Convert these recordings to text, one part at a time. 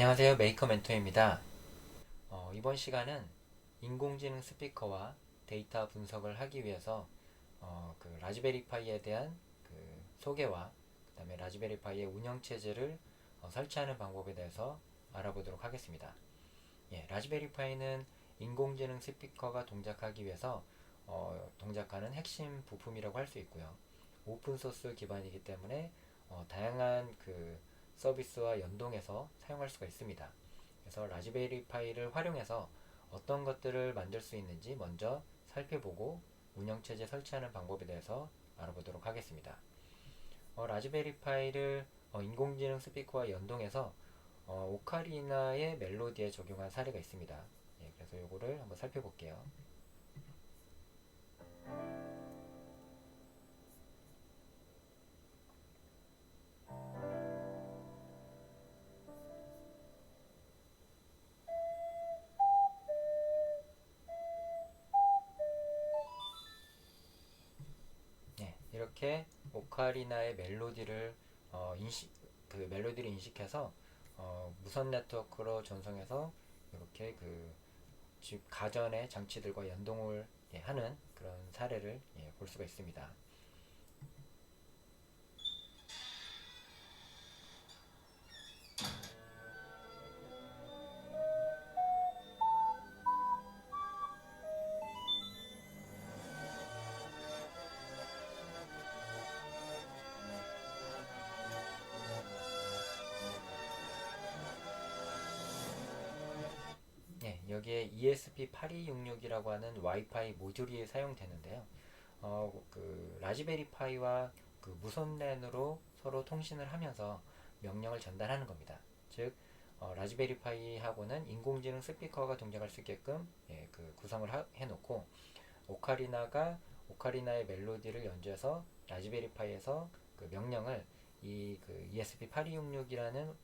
안녕하세요. 메이커 멘토입니다. 이번 시간은 인공지능 스피커와 데이터 분석을 하기 위해서 그 라즈베리 파이에 대한 그 소개와 그 다음에 라즈베리 파이의 운영체제를 설치하는 방법에 대해서 알아보도록 하겠습니다. 라즈베리 파이는 인공지능 스피커가 동작하기 위해서 동작하는 핵심 부품이라고 할 수 있고요. 오픈소스 기반이기 때문에 다양한 그 서비스와 연동해서 사용할 수가 있습니다. 그래서 라즈베리 파이를 활용해서 어떤 것들을 만들 수 있는지 먼저 살펴보고 운영체제 설치하는 방법에 대해서 알아보도록 하겠습니다. 라즈베리 파이를 인공지능 스피커와 연동해서 오카리나의 멜로디에 적용한 사례가 있습니다. 그래서 이거를 한번 살펴볼게요. 이렇게 오카리나의 멜로디를 인식해서 무선 네트워크로 전송해서 이렇게 그 집 가전의 장치들과 연동을 하는 그런 사례를 볼 수가 있습니다. 여기에 ESP8266이라고 하는 와이파이 모듈이 사용되는데요. 그 라즈베리 파이와 그 무선 랜으로 서로 통신을 하면서 명령을 전달하는 겁니다. 즉 라즈베리 파이하고는 인공지능 스피커가 동작할 수 있게끔 그 구성을 해놓고 오카리나의 멜로디를 연주해서 라즈베리 파이에서 그 명령을 이 그 ESP8266이라는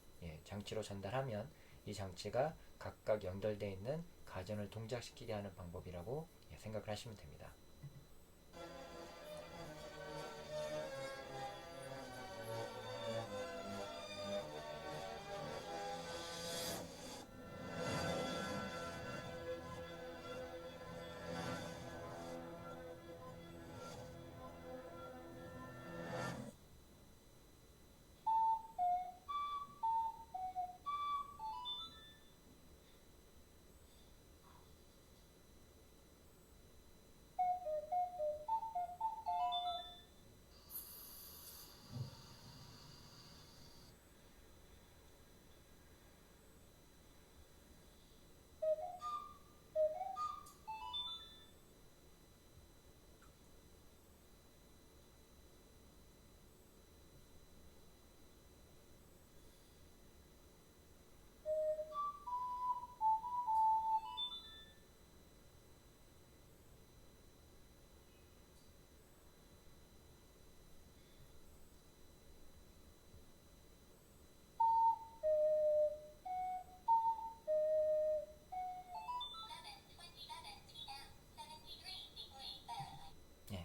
장치로 전달하면 이 장치가 각각 연결되어 있는 가전을 동작시키게 하는 방법이라고 생각을 하시면 됩니다.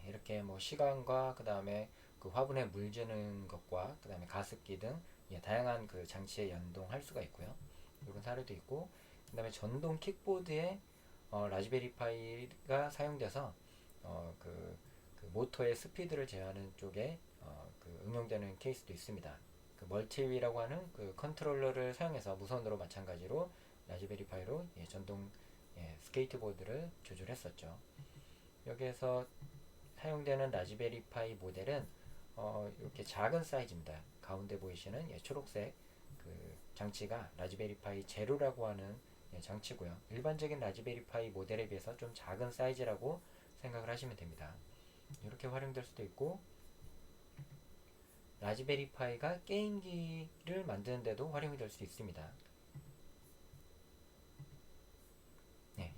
이렇게 뭐 시간과 그 다음에 그 화분에 물 주는 것과 그 다음에 가습기 등 다양한 그 장치에 연동할 수가 있고요. 이런 사례도 있고, 그 다음에 전동 킥보드에 라즈베리 파이가 사용돼서 그 모터의 스피드를 제어하는 쪽에 그 응용되는 케이스도 있습니다. 그 멀티위라고 하는 그 컨트롤러를 사용해서 무선으로 마찬가지로 라즈베리 파이로 전동 스케이트보드를 조절했었죠. 여기에서 사용되는 라즈베리 파이 모델은 이렇게 작은 사이즈입니다. 가운데 보이시는 초록색 그 장치가 라즈베리 파이 제로라고 하는 장치고요. 일반적인 라즈베리 파이 모델에 비해서 좀 작은 사이즈라고 생각을 하시면 됩니다. 이렇게 활용될 수도 있고, 라즈베리 파이가 게임기를 만드는데도 활용이 될 수 있습니다.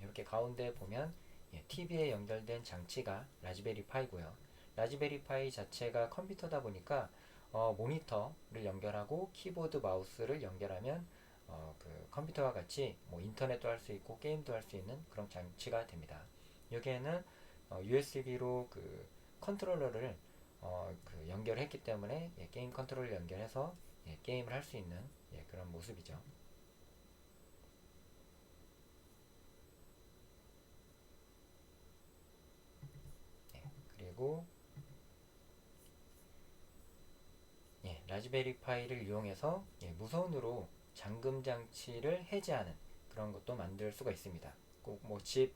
이렇게 가운데 보면 TV에 연결된 장치가 라즈베리 파이고요. 라즈베리 파이 자체가 컴퓨터다 보니까 모니터를 연결하고 키보드 마우스를 연결하면 그 컴퓨터와 같이 뭐 인터넷도 할 수 있고 게임도 할 수 있는 그런 장치가 됩니다. 여기에는 USB로 그 컨트롤러를 그 연결했기 때문에 게임 컨트롤을 연결해서 게임을 할 수 있는 그런 모습이죠. 그리고 라즈베리 파이를 이용해서 무선으로 잠금 장치를 해제하는 그런 것도 만들 수가 있습니다. 꼭 뭐 집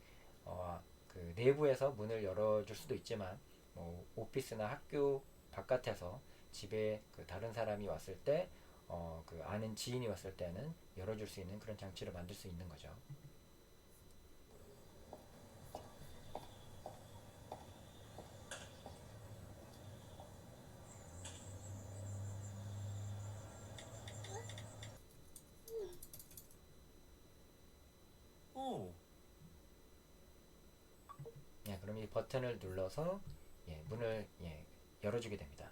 그 내부에서 문을 열어줄 수도 있지만 뭐 오피스나 학교 바깥에서 집에 그 다른 사람이 왔을 때 그 아는 지인이 왔을 때는 열어줄 수 있는 그런 장치를 만들 수 있는 거죠. 오, 그럼 이 버튼을 눌러서 문을 열어주게 됩니다.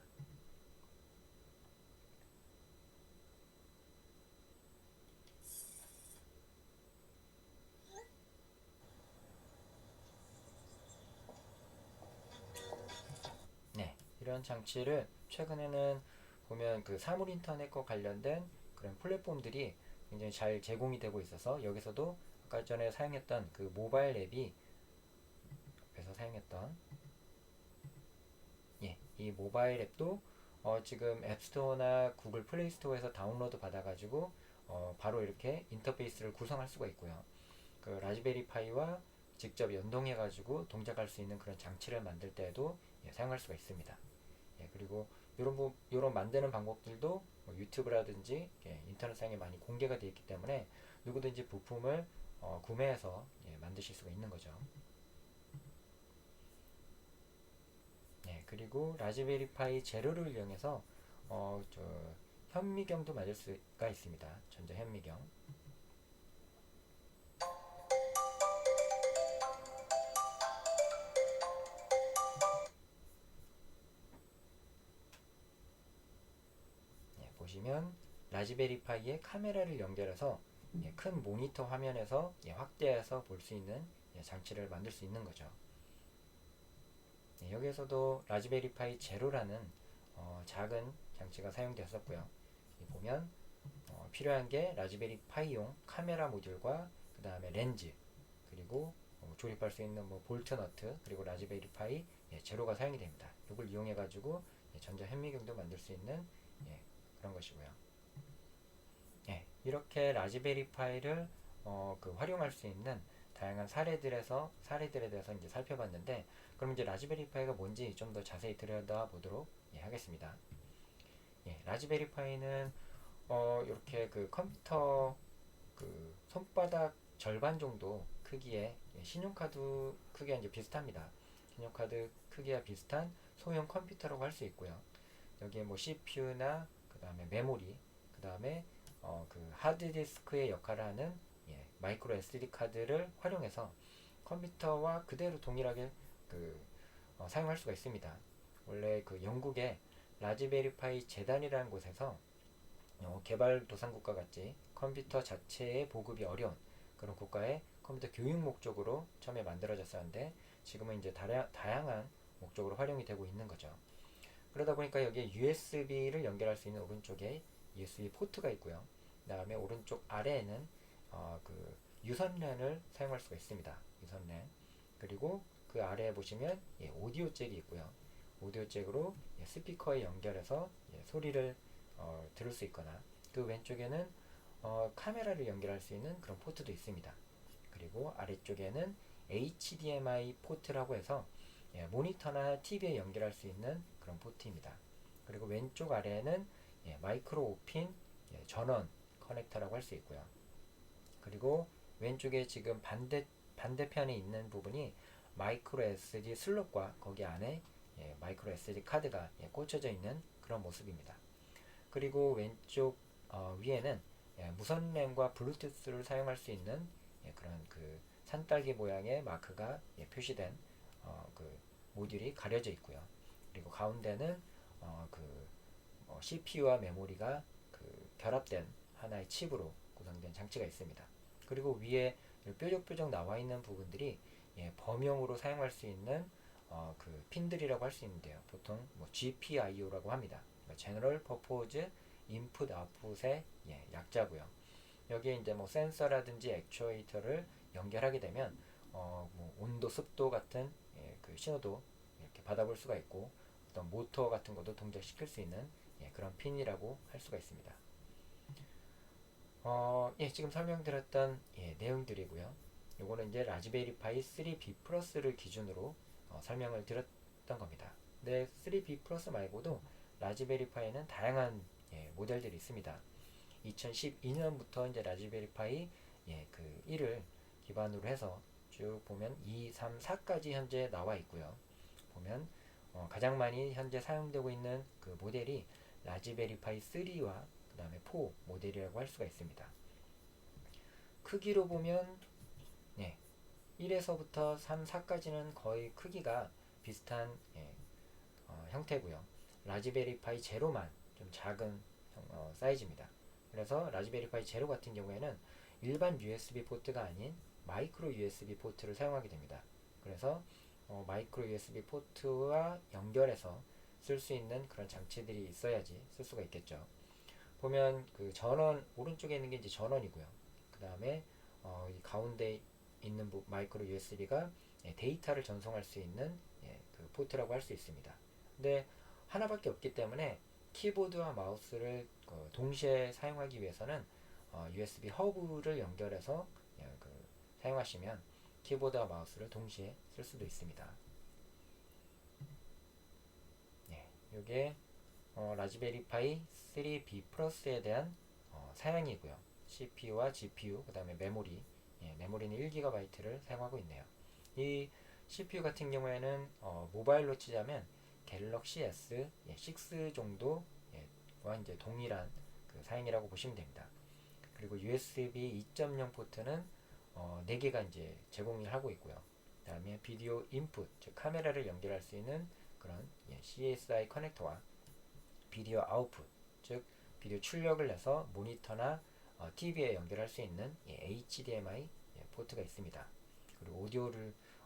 이런 장치를 최근에는 보면 그 사물 인터넷과 관련된 그런 플랫폼들이 굉장히 잘 제공이 되고 있어서 여기서도 아까 전에 사용했던 그 모바일 앱이 옆에서 사용했던 이 모바일 앱도 지금 앱스토어나 구글 플레이 스토어에서 다운로드 받아가지고 바로 이렇게 인터페이스를 구성할 수가 있고요. 그 라즈베리 파이와 직접 연동해가지고 동작할 수 있는 그런 장치를 만들 때에도 사용할 수가 있습니다. 그리고 이런 만드는 방법들도 뭐 유튜브라든지 인터넷상에 많이 공개가 되어 있기 때문에 누구든지 부품을 구매해서 만드실 수가 있는 거죠. 그리고 라즈베리 파이 제로를 이용해서 저 현미경도 만들 수가 있습니다. 전자 현미경. 보시면 라즈베리 파이에 카메라를 연결해서 큰 모니터 화면에서 확대해서 볼 수 있는 장치를 만들 수 있는 거죠. 여기에서도 라즈베리 파이 제로라는 작은 장치가 사용되었었고요. 보면 필요한 게 라즈베리 파이용 카메라 모듈과 그 다음에 렌즈 그리고 조립할 수 있는 뭐 볼트 너트 그리고 라즈베리 파이 제로가 사용이 됩니다. 이걸 이용해 가지고 전자 현미경도 만들 수 있는 그런 것이고요. 이렇게 라즈베리 파이를 그 활용할 수 있는 다양한 사례들에 대해서 이제 살펴봤는데, 그럼 이제 라즈베리 파이가 뭔지 좀 더 자세히 들여다보도록 하겠습니다. 라즈베리 파이는 이렇게 그 컴퓨터 그 손바닥 절반 정도 크기의 신용카드 크기와 이제 비슷합니다. 신용카드 크기와 비슷한 소형 컴퓨터라고 할 수 있고요. 여기에 뭐 CPU나 그 다음에 메모리, 그 다음에 그 하드디스크의 역할을 하는 마이크로 SD 카드를 활용해서 컴퓨터와 그대로 동일하게 그 사용할 수가 있습니다. 원래 그 영국의 라즈베리 파이 재단이라는 곳에서 개발도상국과 같이 컴퓨터 자체의 보급이 어려운 그런 국가의 컴퓨터 교육 목적으로 처음에 만들어졌었는데 지금은 이제 다양한 목적으로 활용이 되고 있는 거죠. 그러다 보니까 여기에 USB를 연결할 수 있는 오른쪽에 USB 포트가 있고요. 그 다음에 오른쪽 아래에는 그 유선랜을 사용할 수가 있습니다. 유선랜. 그리고 그 아래에 보시면 오디오 잭이 있고요. 오디오 잭으로 스피커에 연결해서 소리를 들을 수 있거나, 그 왼쪽에는 카메라를 연결할 수 있는 그런 포트도 있습니다. 그리고 아래쪽에는 HDMI 포트라고 해서 모니터나 TV에 연결할 수 있는 그런 포트입니다. 그리고 왼쪽 아래에는 마이크로 오핀 전원 커넥터라고 할 수 있고요. 그리고 왼쪽에 지금 반대편에 있는 부분이 마이크로 SD 슬롯과 거기 안에 마이크로 SD 카드가 꽂혀져 있는 그런 모습입니다. 그리고 왼쪽 위에는 무선 랜과 블루투스를 사용할 수 있는 그런 그 산딸기 모양의 마크가 표시된 그 모듈이 가려져 있고요. 그리고 가운데는 그 CPU와 메모리가 그 결합된 하나의 칩으로 구성된 장치가 있습니다. 그리고 위에 뾰족뾰족 나와 있는 부분들이 범용으로 사용할 수 있는 그 핀들이라고 할 수 있는데요. 보통 뭐 GPIO라고 합니다. General Purpose Input Output의 약자고요. 여기에 이제 뭐 센서라든지 액추에이터를 연결하게 되면 뭐 온도, 습도 같은 그 신호도 이렇게 받아볼 수가 있고 어떤 모터 같은 것도 동작시킬 수 있는 그런 핀이라고 할 수가 있습니다. 지금 설명드렸던 내용들이고요. 요거는 이제 라즈베리 파이 3B 플러스를 기준으로 설명을 드렸던 겁니다. 근데 3B 플러스 말고도 라즈베리 파이는 다양한 모델들이 있습니다. 2012년부터 이제 라즈베리 파이 그 1을 기반으로 해서 쭉 보면 2, 3, 4까지 현재 나와 있고요. 보면 가장 많이 현재 사용되고 있는 그 모델이 라즈베리 파이 3와 그 다음에 4 모델이라고 할 수가 있습니다. 크기로 보면 1에서부터 3, 4까지는 거의 크기가 비슷한 형태고요. 라즈베리 파이 제로만 좀 작은 사이즈입니다. 그래서 라즈베리 파이 제로 같은 경우에는 일반 USB 포트가 아닌 마이크로 USB 포트를 사용하게 됩니다. 그래서 마이크로 USB 포트와 연결해서 쓸 수 있는 그런 장치들이 있어야지 쓸 수가 있겠죠. 보면 그 전원 오른쪽에 있는 게 이제 전원이고요. 그 다음에 이 가운데 있는 마이크로 USB가 데이터를 전송할 수 있는 그 포트라고 할 수 있습니다. 근데 하나밖에 없기 때문에 키보드와 마우스를 동시에 사용하기 위해서는 USB 허브를 연결해서 그 사용하시면 키보드와 마우스를 동시에 쓸 수도 있습니다. 이게 라즈베리 파이 3B 플러스에 대한 사양이고요. CPU와 GPU, 그 다음에 메모리, 메모리는 1GB를 사용하고 있네요. 이 CPU 같은 경우에는 모바일로 치자면 갤럭시 S6 정도와 이제 동일한 그 사양이라고 보시면 됩니다. 그리고 USB 2.0 포트는 4개가 이제 제공을 하고 있고요. 그 다음에 비디오 인풋, 즉 카메라를 연결할 수 있는 그런 CSI 커넥터와 비디오 아웃풋, 즉 비디오 출력을 내서 모니터나 TV에 연결할 수 있는 HDMI 포트가 있습니다. 그리고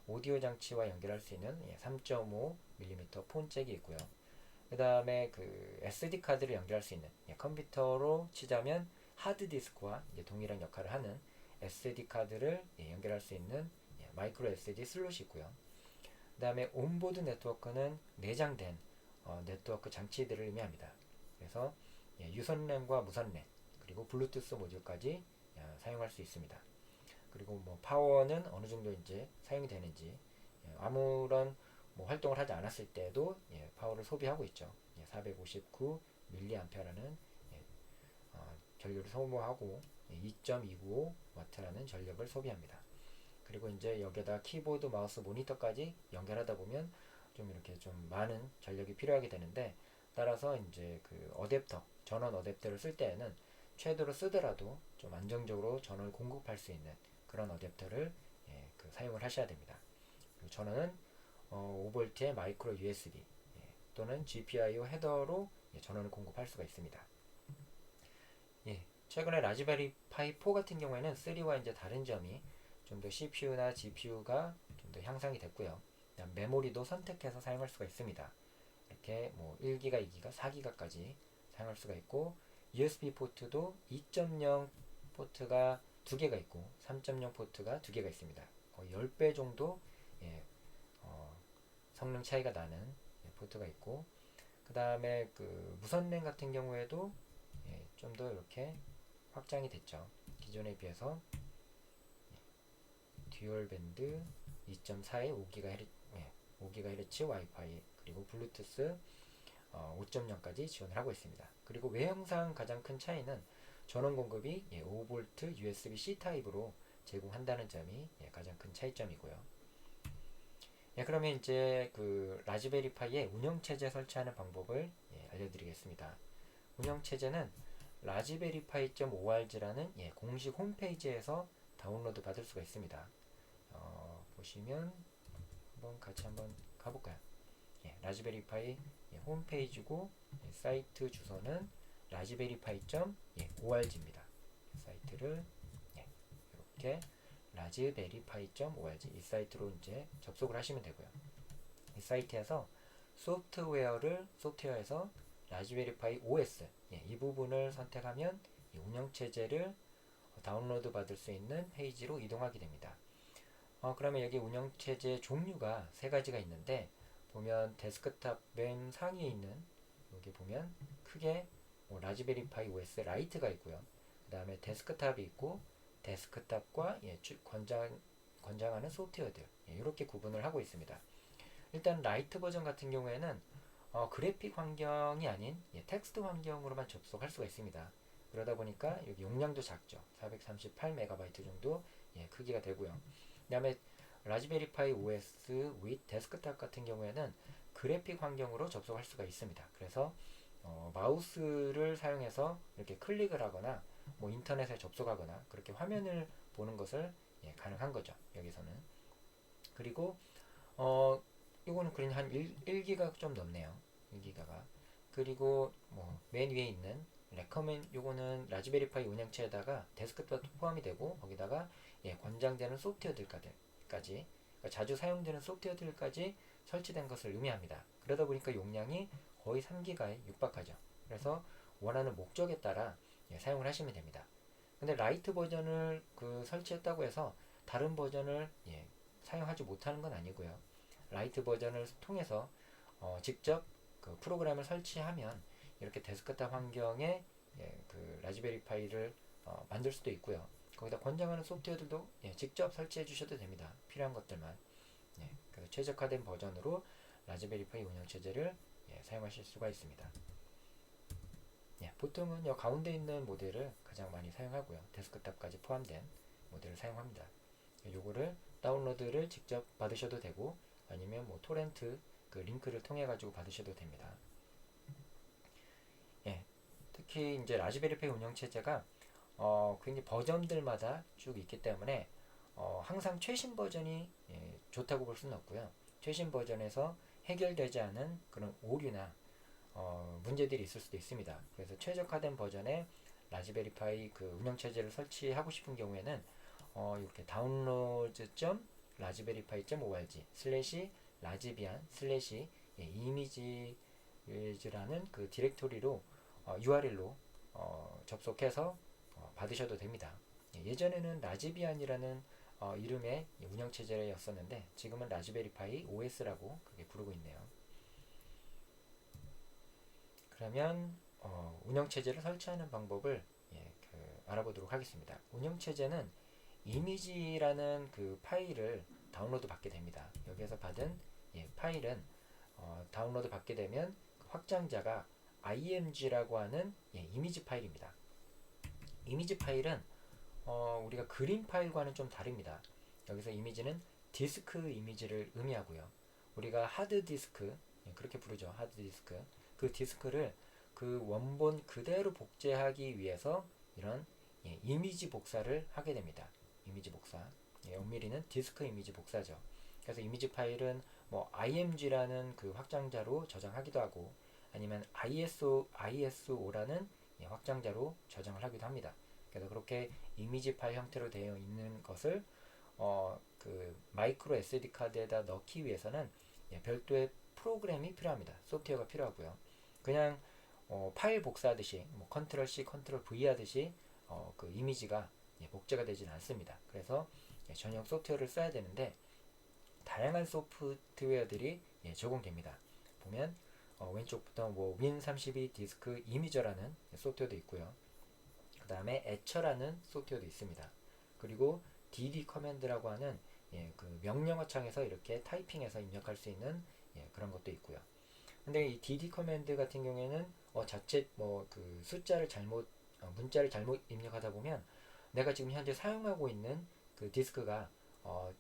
오디오 장치와 연결할 수 있는 3.5mm 폰 잭이 있고요. 그 다음에 그 SD 카드를 연결할 수 있는 컴퓨터로 치자면 하드 디스크와 동일한 역할을 하는 SD 카드를 연결할 수 있는 마이크로 SD 슬롯이 있고요. 그 다음에 온보드 네트워크는 내장된 네트워크 장치들을 의미합니다. 그래서 유선 램과 무선 램 그리고 블루투스 모듈까지 사용할 수 있습니다. 그리고 뭐 파워는 어느 정도 이제 사용이 되는지 아무런 뭐 활동을 하지 않았을 때도 파워를 소비하고 있죠. 459mAh라는 전류를 소모하고 2.295W라는 전력을 소비합니다. 그리고 이제 여기에다 키보드, 마우스, 모니터까지 연결하다 보면 좀 이렇게 좀 많은 전력이 필요하게 되는데 따라서 이제 그 어댑터, 전원 어댑터를 쓸 때에는 최대로 쓰더라도 좀 안정적으로 전원을 공급할 수 있는 그런 어댑터를 그 사용을 하셔야 됩니다. 그리고 전원은 5V의 마이크로 USB 또는 GPIO 헤더로 전원을 공급할 수가 있습니다. 최근에 라즈베리 파이 4 같은 경우에는 3와 이제 다른 점이 좀 더 CPU나 GPU가 좀 더 향상이 됐고요. 메모리도 선택해서 사용할 수가 있습니다. 이렇게 뭐 1기가, 2기가, 4기가까지 사용할 수가 있고 USB 포트도 2.0 포트가 2개가 있고 3.0 포트가 2개가 있습니다. 거의 10배 정도 성능 차이가 나는 포트가 있고 그 다음에 그 무선 랜 같은 경우에도 좀 더 이렇게 확장이 됐죠. 기존에 비해서 듀얼 밴드 2.4에 5GHz 와이파이 그리고 블루투스 5.0까지 지원을 하고 있습니다. 그리고 외형상 가장 큰 차이는 전원 공급이 5V USB-C 타입으로 제공한다는 점이 가장 큰 차이점이고요. 그러면 이제 그 라즈베리 파이의 운영체제 설치하는 방법을 알려드리겠습니다. 운영체제는 라즈베리 파이.org라는 공식 홈페이지에서 다운로드 받을 수가 있습니다. 보시면 같이 한번 가볼까요? 라즈베리 파이 홈페이지고 사이트 주소는 라즈베리 파이.org입니다. 사이트를 이렇게 라즈베리 파이.org 이 사이트로 이제 접속을 하시면 되고요. 이 사이트에서 소프트웨어에서 라즈베리 파이 OS 이 부분을 선택하면 이 운영체제를 다운로드 받을 수 있는 페이지로 이동하게 됩니다. 그러면 여기 운영체제 종류가 세 가지가 있는데 보면 데스크탑 맨 상위에 있는 여기 보면 크게 라즈베리 파이 OS 라이트가 있고요. 그 다음에 데스크탑이 있고 데스크탑과 권장하는 소프트웨어들 이렇게 구분을 하고 있습니다. 일단 라이트 버전 같은 경우에는 그래픽 환경이 아닌 텍스트 환경으로만 접속할 수가 있습니다. 그러다 보니까 여기 용량도 작죠. 438MB 정도 크기가 되고요. 그 다음에 라즈베리 파이 OS with 데스크탑 같은 경우에는 그래픽 환경으로 접속할 수가 있습니다. 그래서 마우스를 사용해서 이렇게 클릭을 하거나 뭐 인터넷에 접속하거나 그렇게 화면을 보는 것을 가능한 거죠. 여기서는. 그리고 이거는 그냥 한 1기가 좀 넘네요. 1기가가. 그리고 뭐 맨 위에 있는 레커멘 요거는 라즈베리 파이 운영체에다가 데스크톱도 포함이 되고 거기다가 권장되는 소프트웨어들까지 그러니까 자주 사용되는 소프트웨어들까지 설치된 것을 의미합니다. 그러다 보니까 용량이 거의 3기가에 육박하죠. 그래서 원하는 목적에 따라 사용을 하시면 됩니다. 근데 라이트 버전을 설치했다고 해서 다른 버전을 사용하지 못하는 건 아니고요. 라이트 버전을 통해서 직접 그 프로그램을 설치하면 이렇게 데스크탑 환경에 그 라즈베리 파이를 만들 수도 있고요. 거기다 권장하는 소프트웨어들도 직접 설치해 주셔도 됩니다. 필요한 것들만. 그래서 최적화된 버전으로 라즈베리 파이 운영체제를 사용하실 수가 있습니다. 보통은 이 가운데 있는 모델을 가장 많이 사용하고요. 데스크탑까지 포함된 모델을 사용합니다. 요거를 다운로드를 직접 받으셔도 되고 아니면 뭐 토렌트 그 링크를 통해 가지고 받으셔도 됩니다. 특히 이제 라즈베리 파이 운영체제가 굉장히 버전들마다 쭉 있기 때문에 항상 최신 버전이 좋다고 볼 수는 없고요. 최신 버전에서 해결되지 않은 그런 오류나 문제들이 있을 수도 있습니다. 그래서 최적화된 버전의 라즈베리 파이 그 운영체제를 설치하고 싶은 경우에는 이렇게 download.raspberrypi.org 슬래시 라즈비안 슬래시 이미지라는 그 디렉토리로 URL로 접속해서 받으셔도 됩니다. 예전에는 라즈비안이라는 이름의 운영체제였었는데 지금은 라즈베리 파이 OS라고 그렇게 부르고 있네요. 그러면 운영체제를 설치하는 방법을 알아보도록 하겠습니다. 운영체제는 이미지라는 그 파일을 다운로드 받게 됩니다. 여기에서 받은 파일은 다운로드 받게 되면 그 확장자가 img라고 하는 이미지 파일입니다. 이미지 파일은 우리가 그림 파일과는 좀 다릅니다. 여기서 이미지는 디스크 이미지를 의미하고요. 우리가 하드디스크 그렇게 부르죠. 하드디스크 그 디스크를 그 원본 그대로 복제하기 위해서 이런 이미지 복사를 하게 됩니다. 이미지 복사. 엄밀히는 디스크 이미지 복사죠. 그래서 이미지 파일은 뭐 img라는 그 확장자로 저장하기도 하고 아니면 ISO라는 확장자로 저장을 하기도 합니다. 그래서 그렇게 이미지 파일 형태로 되어 있는 것을 그 마이크로 SD 카드에다 넣기 위해서는 별도의 프로그램이 필요합니다. 소프트웨어가 필요하고요. 그냥 파일 복사하듯이 뭐 컨트롤 C, 컨트롤 V 하듯이 그 이미지가 복제가 되지는 않습니다. 그래서 전용 소프트웨어를 써야 되는데 다양한 소프트웨어들이 제공됩니다. 보면 왼쪽부터 뭐 win32 디스크 이미저라는 소프트웨어도 있고요. 그 다음에 etcher라는 소프트웨어도 있습니다. 그리고 dd 커맨드라고 하는 그 명령어 창에서 이렇게 타이핑해서 입력할 수 있는 그런 것도 있고요. 근데 이 dd 커맨드 같은 경우에는 자칫 뭐 그 숫자를 잘못 문자를 잘못 입력하다 보면 내가 지금 현재 사용하고 있는 그 디스크가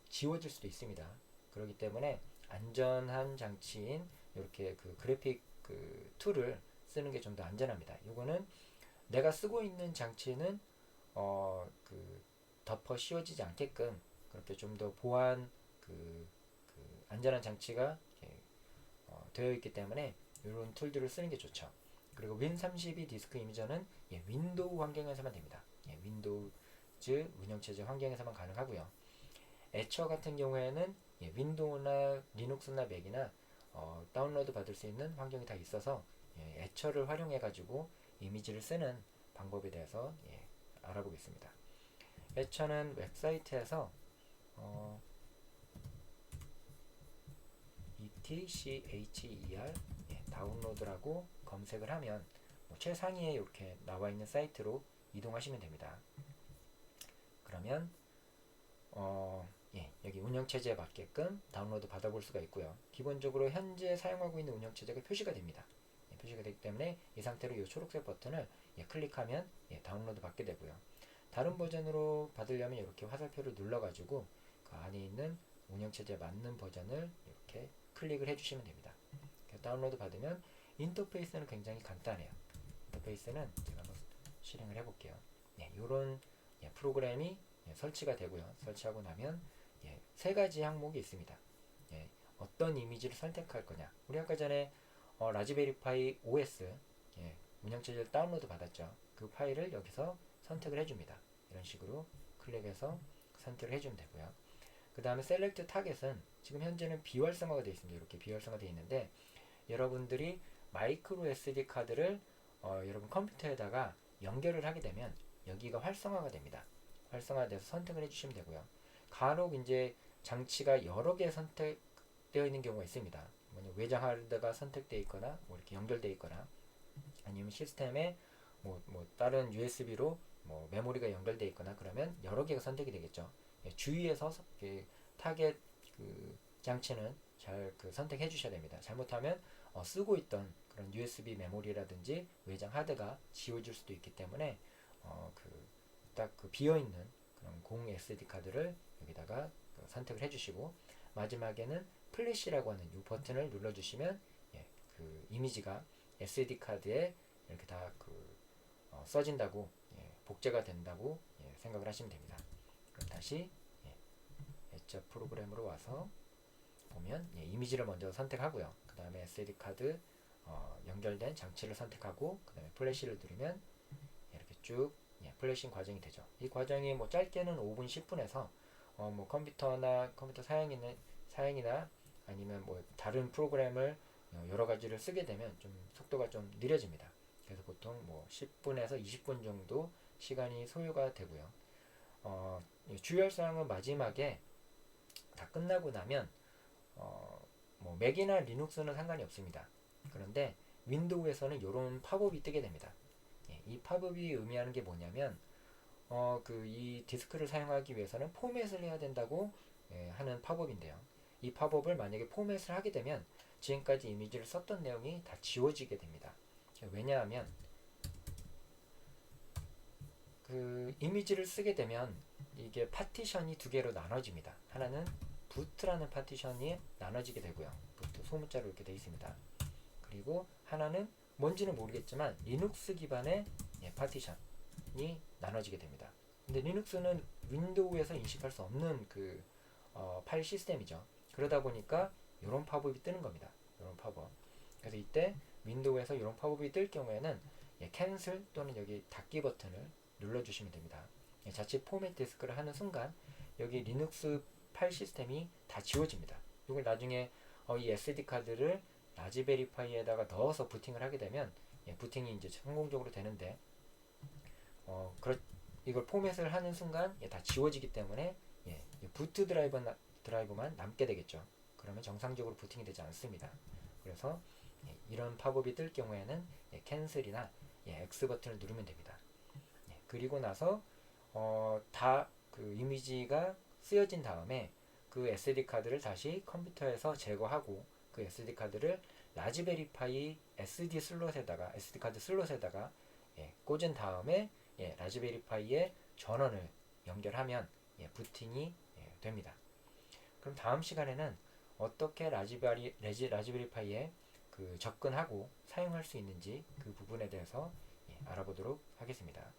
지워질 수도 있습니다. 그렇기 때문에 안전한 장치인 이렇게 그 그래픽 그 툴을 쓰는 게 좀 더 안전합니다. 이거는 내가 쓰고 있는 장치는 그 덮어 씌워지지 않게끔 그렇게 좀 더 보안 그 안전한 장치가 되어 있기 때문에 이런 툴들을 쓰는 게 좋죠. 그리고 win32 디스크 이미저는 윈도우 환경에서만 됩니다. 윈도우즈 운영체제 환경에서만 가능하고요. 에처 같은 경우에는 윈도우나 리눅스나 맥이나 다운로드 받을 수 있는 환경이 다 있어서 에처를 활용해 가지고 이미지를 쓰는 방법에 대해서 알아보겠습니다. 에처는 웹사이트에서 DTCHER 다운로드라고 검색을 하면 최상위에 이렇게 나와 있는 사이트로 이동하시면 됩니다. 그러면 여기 운영체제에 맞게끔 다운로드 받아볼 수가 있고요. 기본적으로 현재 사용하고 있는 운영체제가 표시가 됩니다. 표시가 되기 때문에 이 상태로 이 초록색 버튼을 클릭하면 다운로드 받게 되고요. 다른 버전으로 받으려면 이렇게 화살표를 눌러가지고 그 안에 있는 운영체제에 맞는 버전을 이렇게 클릭을 해주시면 됩니다. 다운로드 받으면 인터페이스는 굉장히 간단해요. 인터페이스는 제가 한번 실행을 해볼게요. 이런 프로그램이 설치가 되고요. 설치하고 나면 세 가지 항목이 있습니다. 어떤 이미지를 선택할 거냐. 우리 아까 전에 라즈베리파이 OS 운영체제를 다운로드 받았죠. 그 파일을 여기서 선택을 해줍니다. 이런 식으로 클릭해서 선택을 해주면 되고요. 그 다음에 셀렉트 타겟은 지금 현재는 비활성화가 되어 있습니다. 이렇게 비활성화 되어 있는데 여러분들이 마이크로 SD 카드를 여러분 컴퓨터에다가 연결을 하게 되면 여기가 활성화가 됩니다. 활성화돼서 선택을 해주시면 되고요. 간혹 이제 장치가 여러 개 선택되어 있는 경우가 있습니다. 외장 하드가 선택되어 있거나 이렇게 연결되어 있거나 아니면 시스템에 다른 USB로 메모리가 연결되어 있거나 그러면 여러 개가 선택이 되겠죠. 주의해서 타겟 장치는 잘 선택해 주셔야 됩니다. 잘못하면 쓰고 있던 그런 USB 메모리라든지 외장 하드가 지워질 수도 있기 때문에 딱 비어있는 그런 공 SD 카드를 여기다가 선택을 해주시고 마지막에는 플래시라고 하는 이 버튼을 눌러주시면 그 이미지가 SD 카드에 이렇게 다 써진다고 복제가 된다고 생각을 하시면 됩니다. 그럼 다시 엣저 프로그램으로 와서 보면 이미지를 먼저 선택하고요. 그 다음에 SD 카드 연결된 장치를 선택하고 그 다음에 플래시를 누르면 이렇게 쭉 플래싱 과정이 되죠. 이 과정이 짧게는 5분 10분에서 컴퓨터 사양이나 아니면 다른 프로그램을 여러 가지를 쓰게 되면 좀 속도가 좀 느려집니다. 그래서 보통 10분에서 20분 정도 시간이 소요가 되고요. 주의할 사항은 마지막에 다 끝나고 나면 맥이나 리눅스는 상관이 없습니다. 그런데 윈도우에서는 이런 팝업이 뜨게 됩니다. 이 팝업이 의미하는 게 뭐냐면 이 디스크를 사용하기 위해서는 포맷을 해야 된다고 하는 팝업인데요. 이 팝업을 만약에 포맷을 하게 되면 지금까지 이미지를 썼던 내용이 다 지워지게 됩니다. 왜냐하면 그 이미지를 쓰게 되면 이게 파티션이 두 개로 나눠집니다. 하나는 부트라는 파티션이 나눠지게 되고요. 부트 소문자로 이렇게 되어 있습니다. 그리고 하나는 뭔지는 모르겠지만 리눅스 기반의 파티션이 나눠지게 됩니다. 근데 리눅스는 윈도우에서 인식할 수 없는 파일 시스템이죠. 그러다 보니까 이런 팝업이 뜨는 겁니다. 이런 팝업. 그래서 이때 윈도우에서 이런 팝업이 뜰 경우에는 캔슬 또는 여기 닫기 버튼을 눌러주시면 됩니다. 자칫 포맷 디스크를 하는 순간 여기 리눅스 파일 시스템이 다 지워집니다. 이걸 나중에 이 SD 카드를 라즈베리파이에다가 넣어서 부팅을 하게 되면 부팅이 이제 성공적으로 되는데 이걸 포맷을 하는 순간 다 지워지기 때문에 부트 드라이브만 남게 되겠죠. 그러면 정상적으로 부팅이 되지 않습니다. 그래서 이런 팝업이 뜰 경우에는 캔슬이나 X 버튼을 누르면 됩니다. 그리고 나서 다 그 이미지가 쓰여진 다음에 그 SD 카드를 다시 컴퓨터에서 제거하고 그 SD 카드를 라즈베리파이 SD 카드 슬롯에다가 꽂은 다음에 라즈베리파이에 전원을 연결하면 부팅이 됩니다. 그럼 다음 시간에는 어떻게 라즈베리파이에 접근하고 사용할 수 있는지 그 부분에 대해서 알아보도록 하겠습니다.